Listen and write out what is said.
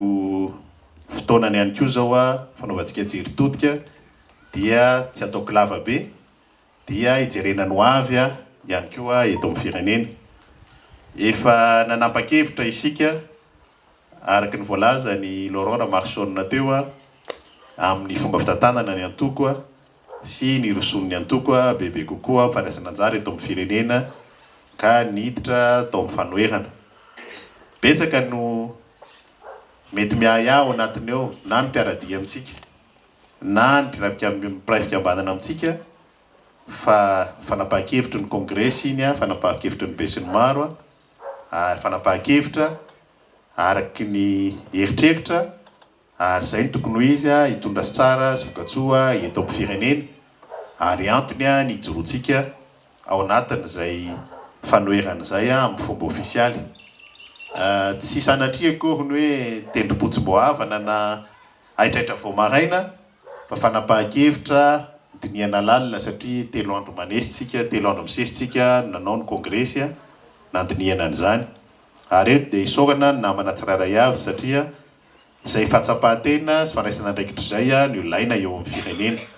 Fotoanany ihany koa zao fanaovantsika jeritodika dia tsy ataoko lava be dia ijerena ny hoavy ihany koa eto amin'ny firenena. Efa nanapa-kevitra isika araky ny voalaza ny Laurent Marchionne teo amin'ny fomba fitantanana ny antoko sy ny roson'ny antoko bebe kokoa fandraisana anjara eto amin'ny firenena ka niditra tao amin'ny fanoherana. Betsaka no mety miahy ao anatiny ao na ny mpiaradia amintsika na ny mpiray fikambanana amintsika fa fanapahan-kevitry ny kongresy iny fanapahan-kevitry ny be sy ny maro ary fanapahan-kevitra araky ny eritreritra ary zay ny tokony ho izy hitondra tsara sy vokatsoa eto amin'ny firenena ary antony ny ijoroantsika ao anatiny zay fanoherana zay amin'ny fomba ofisialy. Tsy sanatria akory ny hoe tendrom-potsim-boavana na aitraitra vao maraina fa fanapahan-kevitra diniana lalina satria 3 andro manesitsika 3 andro misesitsika nanao ny kongresy nandiniana an'izany ary eto dia isaorana ny namana tsiraray avy satria izay fahatsapahan-tena sy fandraisana andraikitra zay no ilaina eo amin'ny firenena.